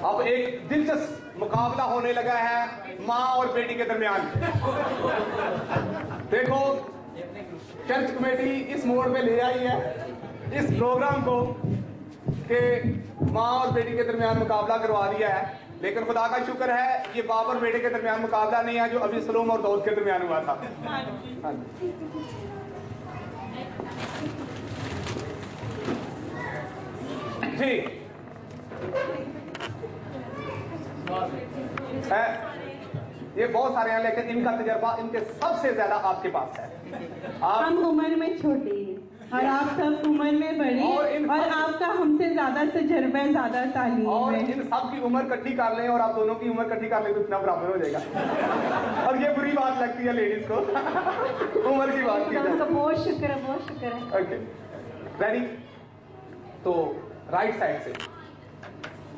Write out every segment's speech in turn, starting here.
अब एक दिलचस्प मुकाबला होने लगा है माँ और बेटी के दरमियान। देखो चर्च कमेटी इस मोड़ पे ले आई है इस प्रोग्राम को कि माँ और बेटी के दरमियान मुकाबला करवा दिया है, लेकिन खुदा का शुक्र है ये बाप और बेटे के दरमियान मुकाबला नहीं है जो अभी सलोम और दाऊद के दरमियान हुआ था। जी ये बहुत सारे हैं, लेकिन इनका तजर्बा इनके सबसे ज्यादा आपके पास है। हम उम्र में छोटे हैं और आप सब उम्र में बड़े और आपका हमसे ज्यादा तजर्बा है, ज्यादा तालीम और है। इन सब की उम्र इकट्ठी कर लें और आप दोनों की उम्र इकट्ठी कर लें तो इतना बराबर हो जाएगा। और ये बुरी बात लगती है लेडीज को उम्र की बात की जाए। बहुत शुक्र है, बहुत शुक्र है। ओके रेडी, तो राइट साइड से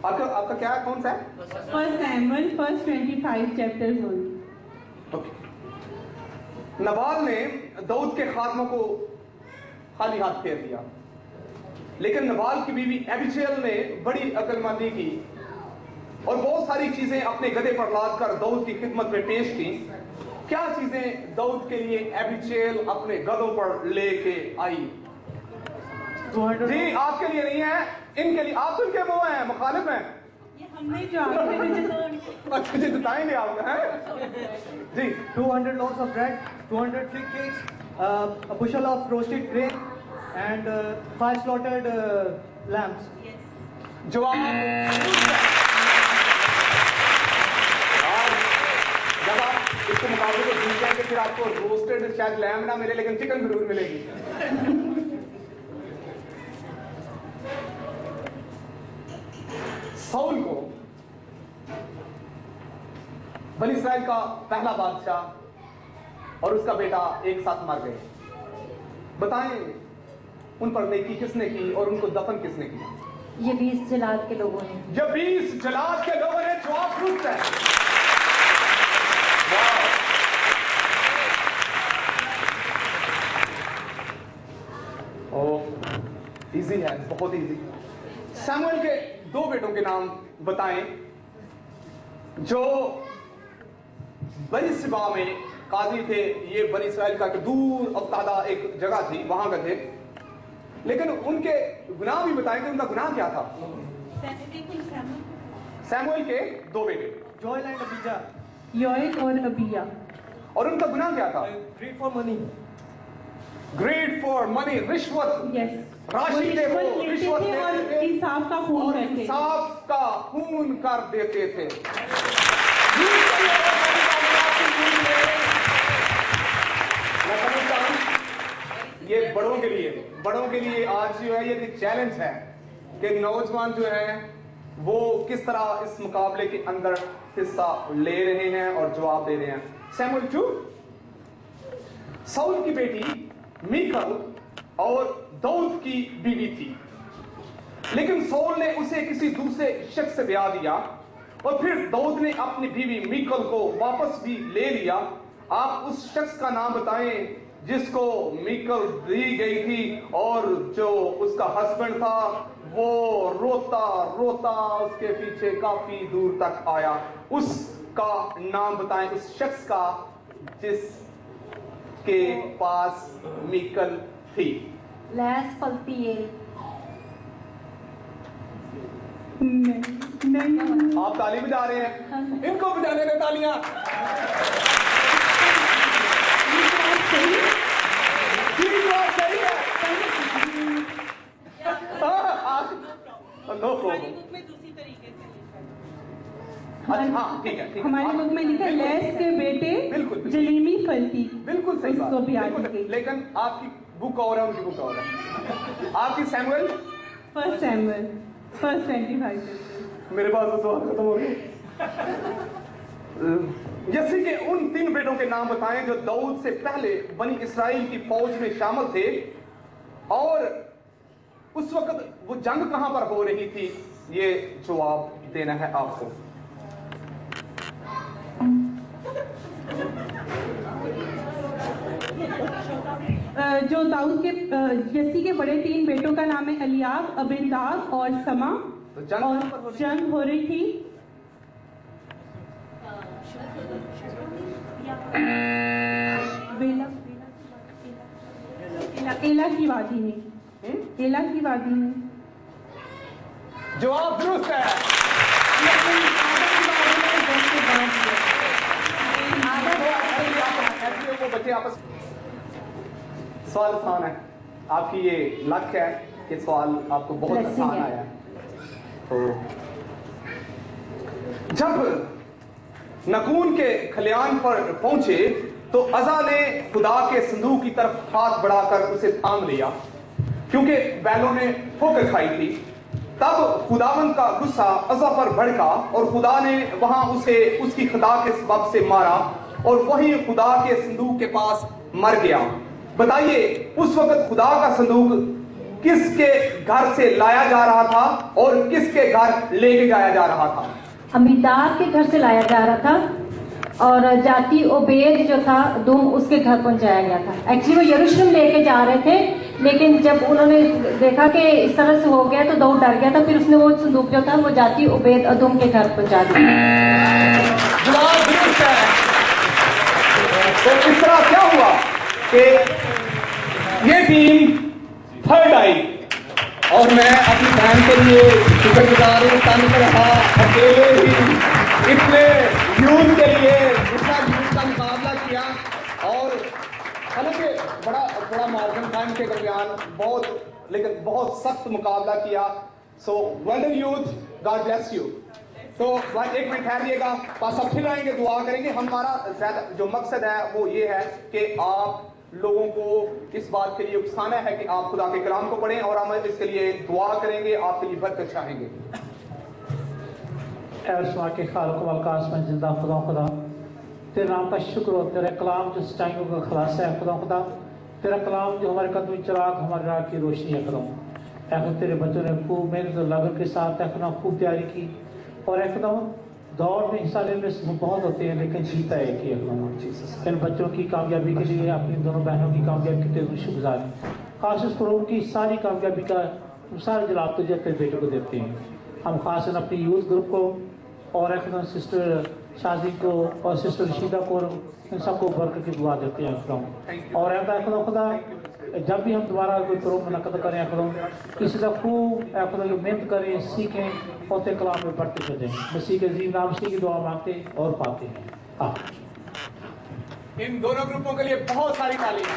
आपका क्या कौन सा है? First Samuel 1:25 chapter 1। ओके। नबाल ने दाऊद के खात्मा को खाली हाथ फेर दिया, लेकिन नबाल की बीवी एबिगैल ने बड़ी अक्लमंदी की और बहुत सारी चीजें अपने गधे पर लाद कर दाऊद की खिदमत में पेश की। क्या चीजें दाऊद के लिए एबिगैल अपने गधों पर लेके आई? जी आपके लिए नहीं है, इनके लिए। आप इनके वो हैं, मुखालिफ हैं। ये हमने जो अच्छा जी बताएंगे आप हैं जी। 200 loaves of bread, 200 fig cakes, a bushel of roasted grain, and 5 slaughtered lambs. जवाब जब आप इसके मुकाबले को जीत जाएंगे फिर आपको रोस्टेड शायद लैम्ब ना मिले लेकिन चिकन जरूर मिलेगी। साउल को बनी इस्राइल का पहला बादशाह और उसका बेटा एक साथ मर गए। बताएं उन पर नेकी किसने की और उनको दफन किसने किया? ये 20 जलाद के लोगों ने। जब 20 जलाद के लोगों ने जवाब दुरुस्त है। ओह इजी है, बहुत इजी। सैमुएल के 2 बेटों के नाम बताएं जो बनी सिबा में काजी थे। ये बनी इस्राइल का दूर अफ्तादा एक जगह थी, वहां गए थे, लेकिन उनके गुनाह भी बताएं कि उनका गुनाह क्या था। सैमुएल के 2 बेटे Joel and Abijah. योएल और अबिया। और उनका गुनाह क्या था? Greed for money. Grade for money, रिश्वत। यस, राशि थे वो, रिश्वत थे और लेते थे इंसाफ का खून और करते थे। इंसाफ का खून कर देते थे। मैं समझता हूं ये बड़ों के लिए आज जो है ये चैलेंज है कि नौजवान जो है वो किस तरह इस मुकाबले के अंदर हिस्सा ले रहे हैं और जवाब दे रहे हैं। सैमुएल 2, साउल की बेटी मीकल और दाऊद की बीवी थी, लेकिन साउल ने उसे किसी दूसरे शख्स से ब्याह दिया और फिर दाऊद ने अपनी बीवी मीकल को वापस भी ले लिया। आप उस शख्स का नाम बताएं जिसको मीकल दी गई थी और जो उसका हस्बैंड था वो रोता रोता उसके पीछे काफी दूर तक आया। उसका नाम बताएं, उस शख्स का जिसके पास मीकल थी। लैस पलतीएल। नहीं। आप ताली बजा रहे हैं, इनको बजाने दे तालियां। सही है। No problem. अच्छा हाँ ठीक है, हमारी बुक में लिखा है लैस के बेटे बिल्कुल जलीमी फलती। बिल्कुल सही बात, उसको भी बिल्कुल, आगे। लेकिन आपकी बुक और है उनकी बुक और है। आपकी सैमुएल 1 सैमुएल 1:25। मेरे पास तो सवाल खत्म हो गए। यसी के उन 3 बेटों के नाम बताएं जो दाऊद से पहले बनी इस्राइल की फौज में शामिल थे और उस वक्त वो जंग कहां पर हो रही थी, ये जवाब देना है आपको। जो दाऊद के यसी के बड़े 3 बेटों का नाम है अलियाब, अबिनदाब और समा। तो और जंग हो रही थी एला की वादी में। एला की वादी में। जवाब दुरुस्त है। वो बच्चे आपस सवाल आसान है, आपकी ये लक है कि सवाल आपको बहुत आसान आया। तो जब नकून के खलियान पर पहुंचे तो अज़ा ने खुदा के संदूक की तरफ हाथ बढ़ाकर उसे थाम लिया, क्योंकि बैलों ने ठोकर खाई थी। तब खुदावंद का गुस्सा अज़ा पर भड़का और खुदा ने वहां उसे उसकी खुदा के सबब से मारा और वही खुदा के संदूक के पास मर गया। बताइए उस वक्त खुदा का संदूक किसके घर से लाया जा रहा था और किसके घर लेके जाया जा रहा था? अमीदाद के घर से लाया जा रहा था और जाति ओबेद जो था दुम उसके घर पहुंचाया गया था। एक्चुअली वो यरूशलेम लेके जा रहे थे, लेकिन जब उन्होंने देखा कि इस तरह से हो गया तो दाऊद डर गया था, फिर उसने वो संदूक जो था वो जाति ओबेद अदुम के घर पहुंचा दिया। जवाब दुरुस्त है। तो इस तरह क्या हुआ कि ये टीम थर्ड आई और मैं अपनी बहन के लिए शुक्रगुजार हूं, तन रहा अकेले ही इतने यूथ के लिए इतना यूथ का मुकाबला किया और हालांकि बड़ा मार्जिन था इनके दरमियान, लेकिन बहुत सख्त मुकाबला किया। So well done youth, God bless you. तो भाई 1 मिनट ठहरिएगा, पास अब फिर आएंगे, दुआ करेंगे। हमारा जो मकसद है वो ये है कि आप लोगों को इस बात के लिए उकसाना है कि आप खुदा के कलाम को पढ़ें और हम इसके लिए दुआ करेंगे, आपके लिए बरकत चाहेंगे। के खालिक वल कासिम जिंदा खुदा तेरे नाम का शुक्र हो, तेरा कलाम जो सच्चाइयों का खुलासा है खुदा, तेरा कलाम जो हमारे कदम चिराग हमारे राह की रोशनी है खुदा। तेरे बच्चों ने खूब मेहनत और लगन के साथ खूब तैयारी की और दौड़ में हिस्सा लेने में बहुत होते हैं, लेकिन जीता है कि इन बच्चों की कामयाबी के लिए अपनी दोनों बहनों की कामयाबी के लिए शुक्रगुजार हैं। खास करो उनकी सारी कामयाबी का सारे जलाब तुझे तेरे बेटे को देते हैं। हम खास अपनी यूथ ग्रुप को और सिस्टर शादी को और सिस्टर रशीदा को इन सबको बरकत की दुआ देते हैं। और खुदा जब भी हम दोबारा कोई प्रोग्राम मुनक़द करें इसी का खूब मेहनत करें, सीखें और कलाम में बढ़ते चलें। मसीह के अज़ीम नाम से की दुआ मांगते और पाते हैं। इन दोनों ग्रुपों के लिए बहुत सारी तालीम।